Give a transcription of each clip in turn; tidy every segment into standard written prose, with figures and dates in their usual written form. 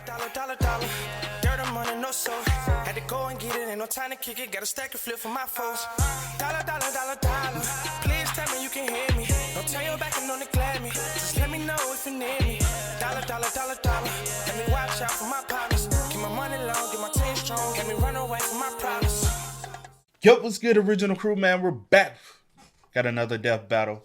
Dollar. Dirt on money, no soul. Had to go and get it, ain't no time to kick it. Got a stack of flip for my foes. Dollar. Please tell me you can hear me. Don't turn your back and don't neglect me. Just let me know if you need me. Dollar. Let me watch out for my partners. Keep my money long, get my team strong. Let me run away from my problems. Yo, what's good, original crew, man? We're back. Got another death battle.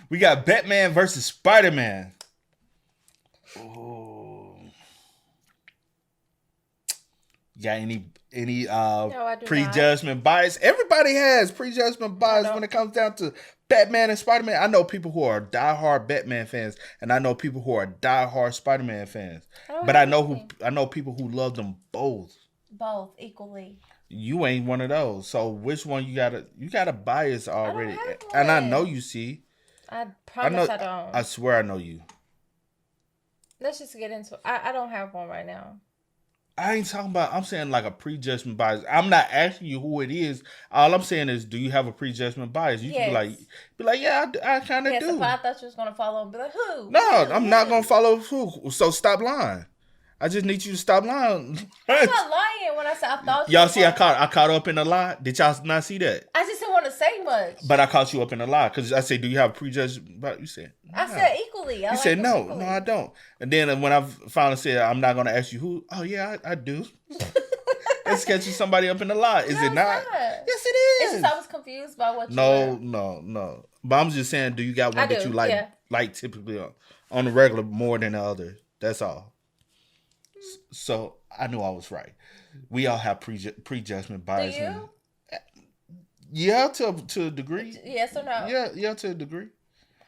We got Batman versus Spider-Man. Oh. You got any prejudgment bias? Everybody has prejudgment bias when it comes down to Batman and Spider-Man. I know people who are diehard Batman fans, and I know people who are diehard Spider-Man fans. But I know people who love them both. Both equally. You ain't one of those. So which one you got a bias already? And I know you see. I promise I don't. I swear I know you. Let's just get into it. I don't have one right now. I ain't talking about, I'm saying like a prejudgment bias. I'm not asking you who it is. All I'm saying is, do you have a prejudgment bias? You can be like, yeah, I kind of do. But I thought you was going to follow and be like, who? No, I'm not going to follow who. So stop lying. I just need you to stop lying. I'm not lying when I said I thought you. Y'all see, I caught up in a lie. Did y'all not see that? I just didn't want to say much. But I caught you up in a lie because I said, "Do you have a prejudgment?" But you said, nah. I said equally. You said no, I don't. And then when I finally said, "I'm not going to ask you who," oh yeah, I do. It's catching somebody up in a lie. Is it not? Yes, it is. It's just I was confused by what. No. But I'm just saying, do you got one that you like typically on the regular more than the other? That's all. So I knew I was right. We all have prejudgment bias. Do you? Yeah, to a degree. Yes or no? Yeah, to a degree.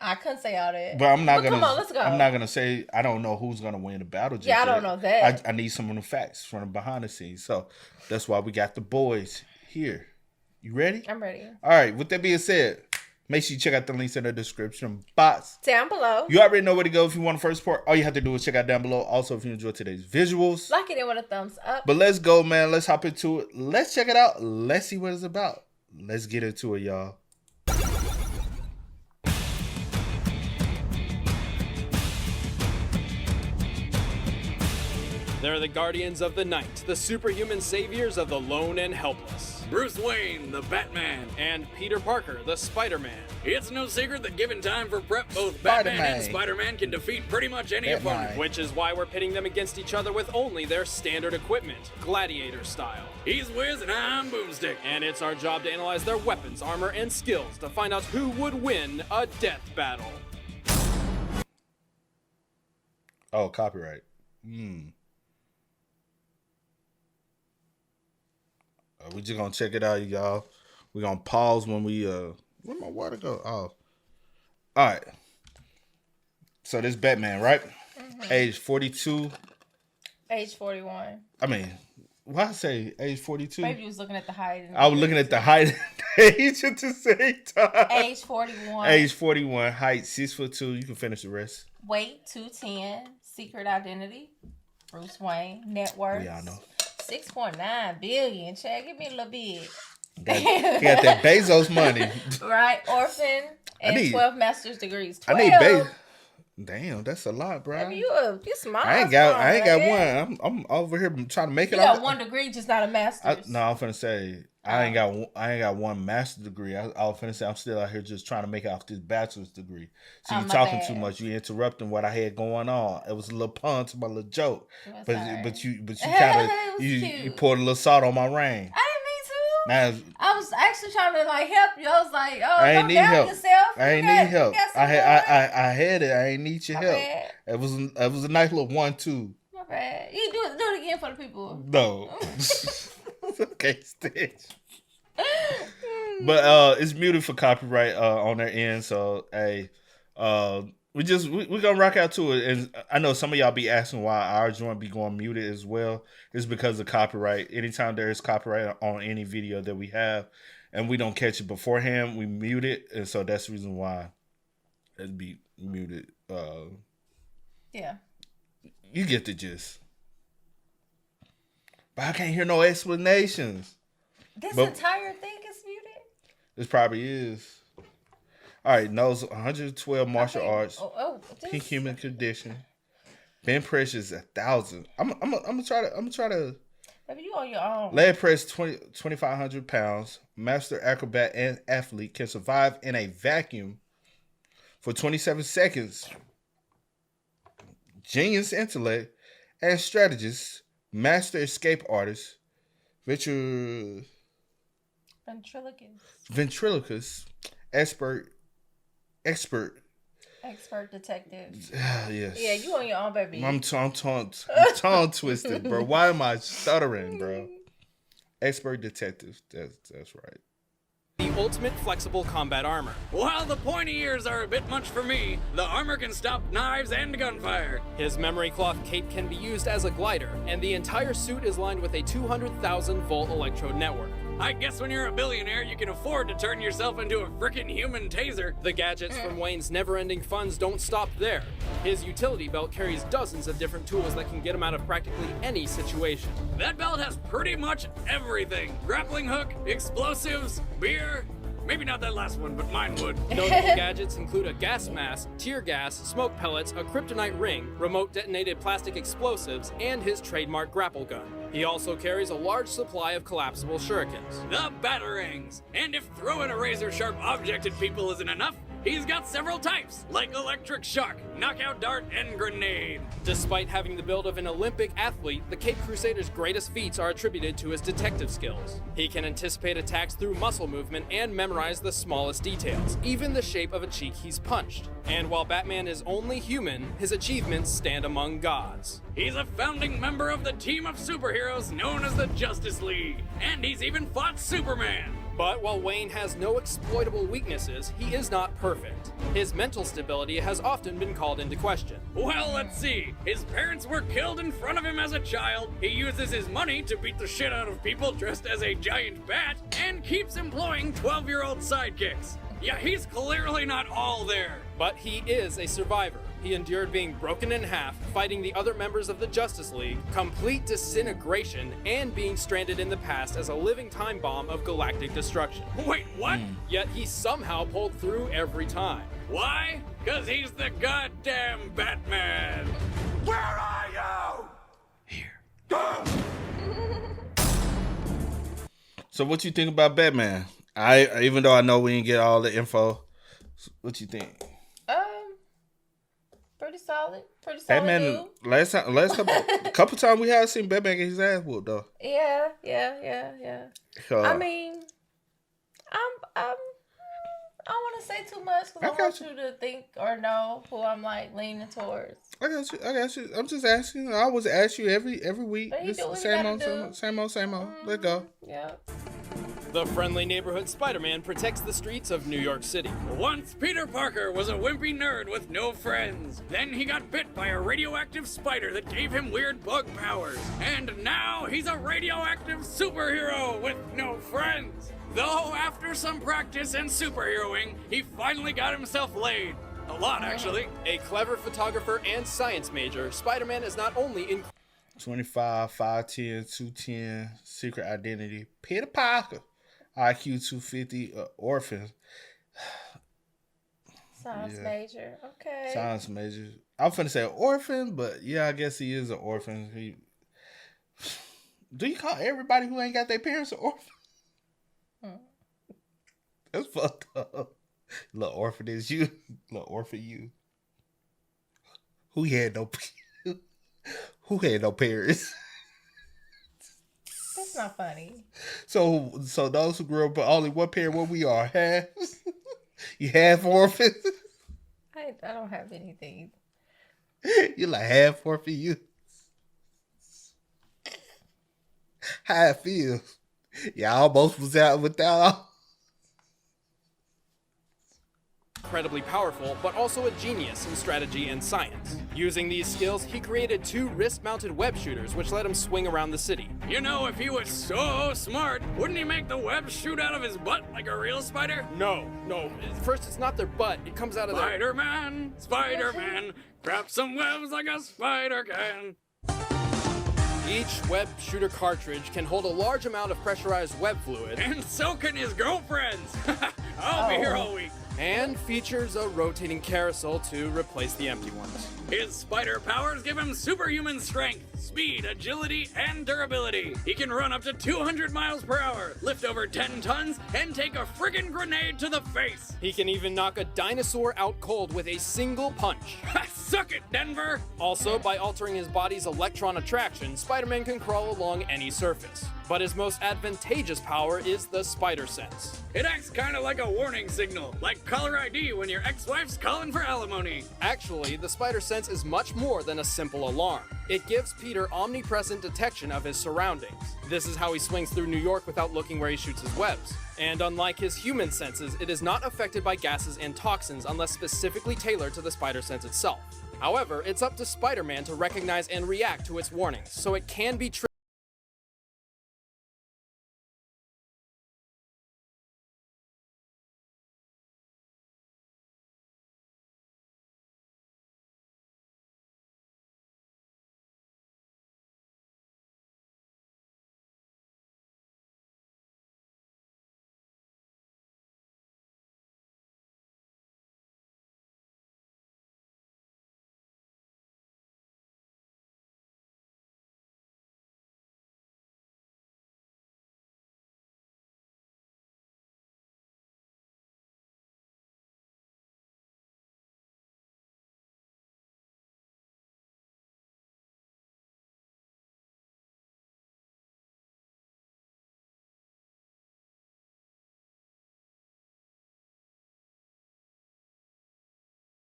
I couldn't say all that. But come on, let's go. I'm not gonna say I don't know who's gonna win the battle. I don't know that. I need some of the facts from the behind the scenes. So that's why we got the boys here. You ready? I'm ready. All right. With that being said, make sure you check out the links in the description box. Down below. You already know where to go if you want to first support. All you have to do is check out down below. Also, if you enjoyed today's visuals, like it in with a thumbs up. But let's go, man. Let's hop into it. Let's check it out. Let's see what it's about. Let's get into it, y'all. They're the guardians of the night, the superhuman saviors of the lone and helpless. Bruce Wayne, the Batman. And Peter Parker, the Spider-Man. It's no secret that given time for prep, both Batman and Spider-Man can defeat pretty much any opponent. Which is why we're pitting them against each other with only their standard equipment, gladiator style. He's Wiz and I'm Boomstick. And it's our job to analyze their weapons, armor, and skills to find out who would win a death battle. Oh, copyright. We just gonna check it out, y'all. We're gonna pause when we where my water go? Oh. All right. So this Batman, right? Mm-hmm. Age 42. Age 41. I mean, why I say age 42? Maybe you was looking at the height. I was looking at the height and age at the same time. Age 41. Age 41. Height 6'2". You can finish the rest. Weight 210. Secret identity. Bruce Wayne. Net worth. Yeah, I know. 6.9 billion. Chad, give me a little bit. He got that Bezos money. Right. Orphan and 12 master's degrees. 12. I need Damn, that's a lot, bro. I mean, you smart. I ain't got one. I'm over here trying to make it. You got 1 degree, just not a master's. I'm finna say I ain't got one master's degree. I was finna say I'm still out here just trying to make it off this bachelor's degree. So you talking too much. You interrupting what I had going on. It was a little pun to my little joke, but you kind of you poured a little salt on my rain. I was actually trying to help you. I was like, oh, I ain't need help. Yourself. I ain't need help. I had it. I ain't need your help. Bad. It was a nice little 1-2. My bad. You do it again for the people. No. Okay, Stitch. But it's muted for copyright on their end. So hey, we're gonna rock out to it. And I know some of y'all be asking why our joint be going muted as well. It's because of copyright. Anytime there is copyright on any video that we have and we don't catch it beforehand, we mute it. And so that's the reason why it'd be muted. Yeah. You get the gist. But I can't hear no explanations. This entire thing is muted? This probably is. All right, knows 112 martial arts, This. peak human condition. Bench press is 1,000. I'm gonna try to. Maybe you on your own. Leg press 2,500 pounds. Master acrobat and athlete can survive in a vacuum for 27 seconds. Genius intellect and strategist. Master escape artist. Ventriloquist. Expert detective. Yes. Yeah, you on your own, baby. I'm tongue twisted, bro. Why am I stuttering, bro? Expert detective. That's right. The ultimate flexible combat armor. While the pointy ears are a bit much for me, the armor can stop knives and gunfire. His memory cloth cape can be used as a glider, and the entire suit is lined with a 200,000 volt electrode network. I guess when you're a billionaire, you can afford to turn yourself into a frickin' human taser. The gadgets from Wayne's never-ending funds don't stop there. His utility belt carries dozens of different tools that can get him out of practically any situation. That belt has pretty much everything. Grappling hook, explosives, beer. Maybe not that last one, but mine would. Notable gadgets include a gas mask, tear gas, smoke pellets, a kryptonite ring, remote detonated plastic explosives, and his trademark grapple gun. He also carries a large supply of collapsible shurikens. The batarangs. And if throwing a razor-sharp object at people isn't enough, he's got several types, like electric shock, knockout dart, and grenade. Despite having the build of an Olympic athlete, the Cape Crusader's greatest feats are attributed to his detective skills. He can anticipate attacks through muscle movement and memorize the smallest details, even the shape of a cheek he's punched. And while Batman is only human, his achievements stand among gods. He's a founding member of the team of superheroes known as the Justice League, and he's even fought Superman. But while Wayne has no exploitable weaknesses, he is not perfect. His mental stability has often been called into question. Well, let's see. His parents were killed in front of him as a child. He uses his money to beat the shit out of people dressed as a giant bat, and keeps employing 12-year-old sidekicks. Yeah, he's clearly not all there. But he is a survivor. He endured being broken in half, fighting the other members of the Justice League, complete disintegration, and being stranded in the past as a living time bomb of galactic destruction. Wait, what? Yet he somehow pulled through every time. Why? 'Cause he's the goddamn Batman. Where are you? Here. So what you think about Batman? Even though I know we didn't get all the info, what you think? Pretty solid. Pretty solid. Batman. Dude. Last couple times we have seen Batman get his ass whooped though. Yeah. I mean, I don't want to say too much because I want you to think or know who I'm like leaning towards. I got you. I'm just asking. I always ask you every week. Same old. Let go. Yeah. The friendly neighborhood Spider-Man protects the streets of New York City. Once Peter Parker was a wimpy nerd with no friends. Then he got bit by a radioactive spider that gave him weird bug powers. And now he's a radioactive superhero with no friends. Though after some practice and superheroing, he finally got himself laid. A lot, actually. A clever photographer and science major, Spider-Man is not only in 25, 5'10", 210, secret identity, Peter Parker, IQ 250, orphan. Science major, okay. Science major. I'm finna say orphan, but yeah, I guess he is an orphan. Do you call everybody who ain't got their parents an orphan? That's fucked up. Little orphan is you. Little orphan you. Who had no parents? That's not funny. So those who grew up with only one parent, what we are, half? You half orphan? I don't have anything. You're like half orphan you. How it feels. Yeah, I almost was out without. incredibly powerful, but also a genius in strategy and science. Using these skills, he created 2 wrist-mounted web shooters, which let him swing around the city. You know, if he was so smart, wouldn't he make the web shoot out of his butt like a real spider? No. First, it's not their butt. It comes out of their... Spider-Man, grab some webs like a spider can. Each web shooter cartridge can hold a large amount of pressurized web fluid. And so can his girlfriends. I'll be here all week. and features a rotating carousel to replace the empty ones. His spider powers give him superhuman strength, speed, agility, and durability. He can run up to 200 miles per hour, lift over 10 tons, and take a friggin' grenade to the face. He can even knock a dinosaur out cold with a single punch. Suck it, Denver! Also, by altering his body's electron attraction, Spider-Man can crawl along any surface. But his most advantageous power is the spider sense. It acts kinda like a warning signal, like caller ID when your ex-wife's calling for alimony. Actually, the spider sense is much more than a simple alarm. It gives Peter omnipresent detection of his surroundings. This is how he swings through New York without looking where he shoots his webs. And unlike his human senses, it is not affected by gases and toxins unless specifically tailored to the spider sense itself. However, it's up to Spider-Man to recognize and react to its warnings, so it can be triggered.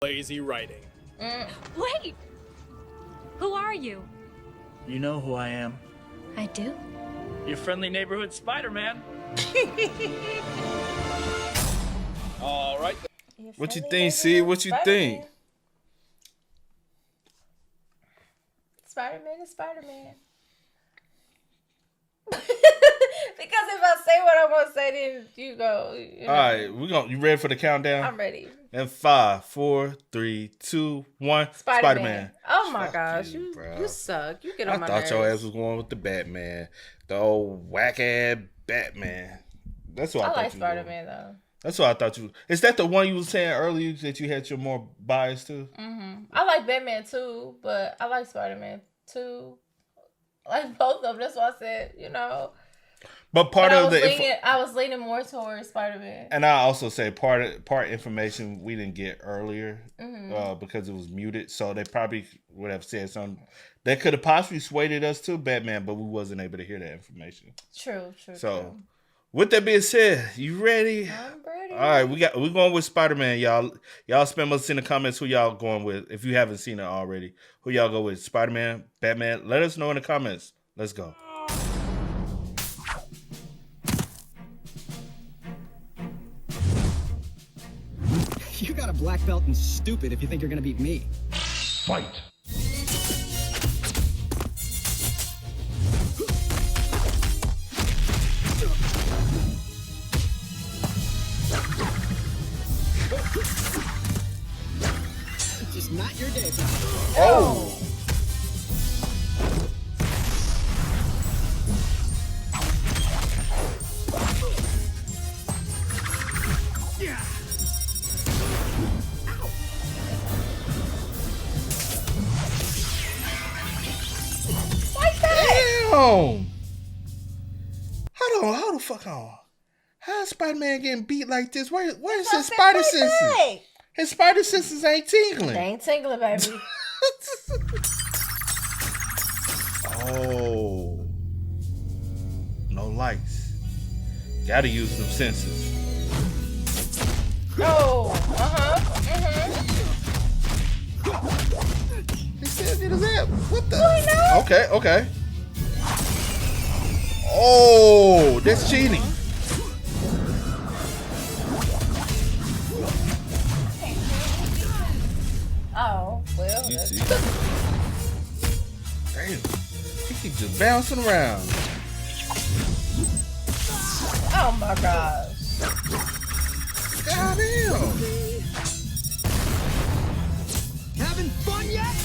Lazy writing. Wait! Who are you? You know who I am. I do? Your friendly neighborhood Spider-Man. All right. What you think, C? What you think? Spider-Man is Spider-Man. Because if I say what I want to say, then you go. You know. All right, you ready for the countdown? I'm ready. And 5, 4, 3, 2, 1. Spider-Man. Oh my Fuck gosh, you, you suck. You get on my I thought nerves. your ass was going with the Batman, the old whack-ass Batman. That's what I I thought like you Spider-Man though. That's what I thought you. Is that the one you were saying earlier that you had your more bias to? I like Batman too, but I like Spider-Man too. I like both of them. That's why I said, you know. But I was leaning more towards Spider-Man. And I also say part information we didn't get earlier because it was muted, so they probably would have said something that could have possibly swayed us to Batman, but we wasn't able to hear that information. True. So, with that being said, you ready? I'm ready. All right, we're going with Spider-Man, y'all. Y'all spam us in the comments who y'all going with if you haven't seen it already. Who y'all go with? Spider-Man, Batman? Let us know in the comments. Let's go. You got a black belt and stupid if you think you're gonna beat me. Fight. It's just not your day, pal. Oh! Damn! Hold the fuck on. How is Spider-Man getting beat like this? Where's his spider senses? His spider senses ain't tingling. They ain't tingling, baby. Oh. No lights. Gotta use them senses. Oh, He said it is that. What the? Okay. Oh, that's cheating. Oh, well. You see? Damn. He keeps just bouncing around. Oh my gosh. Goddamn. Having fun yet?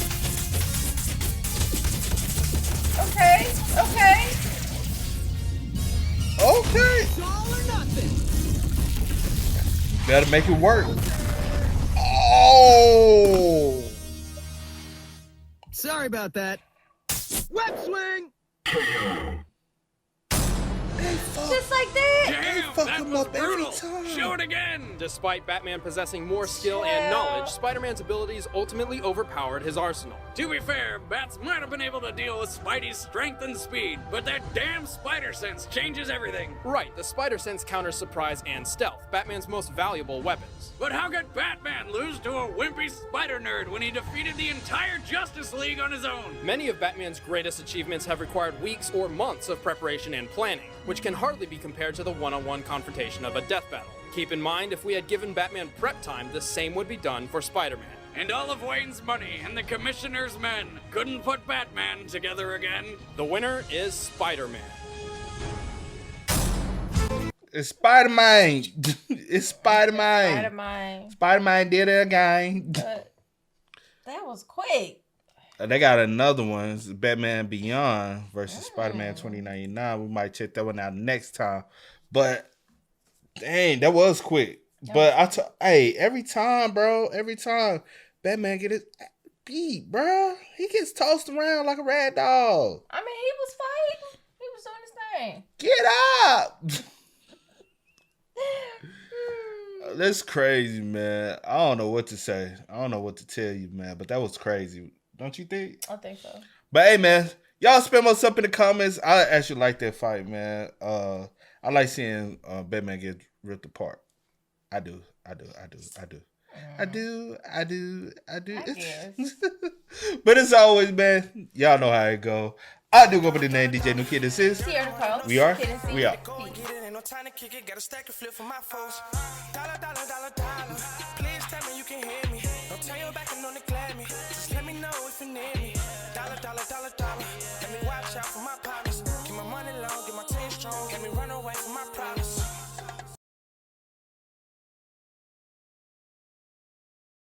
Okay. Okay. It's all or nothing. Gotta make it work. Oh! Sorry about that. Web swing! Just like that. Damn, fuck that him was up every brutal. time. Show it again. Despite Batman possessing more skill and knowledge, Spider-Man's abilities ultimately overpowered his arsenal. To be fair, Bats might have been able to deal with Spidey's strength and speed, but that damn spider sense changes everything. Right, the spider sense counters surprise and stealth, Batman's most valuable weapons. But how could Batman lose to a wimpy spider nerd when he defeated the entire Justice League on his own? Many of Batman's greatest achievements have required weeks or months of preparation and planning, which can hardly be compared to the one-on-one confrontation of a death battle. Keep in mind, if we had given Batman prep time, the same would be done for Spider-Man. And all of Wayne's money and the Commissioner's men couldn't put Batman together again. The winner is Spider-Man. It's Spider-Man. It's Spider-Man. Spider-Man. Spider-Man did it again. But that was quick. They got another one. It's Batman Beyond versus Spider-Man 2099. We might check that one out next time. But dang, that was quick. But hey, every time, Batman get his beat, bro. He gets tossed around like a rag dog. I mean, he was fighting. He was doing his thing. Get up. That's crazy, man. I don't know what to say. I don't know what to tell you, man. But that was crazy. Don't you think? I think so. But hey, man, y'all spam us up in the comments. I actually like that fight, man. I like seeing Batman get ripped apart. I do. But as always, man, y'all know how it go. I do go by the name DJ New Kid. This is we are. No time to kick it, got a stack of flip for my foes. Dollar. Please tell me you can hear me. Don't turn your back and don't neglect me. Just let me know if you need me. Dollar. Let me watch out for my partners. Keep my money long, get my team strong. Let me run away from my problems.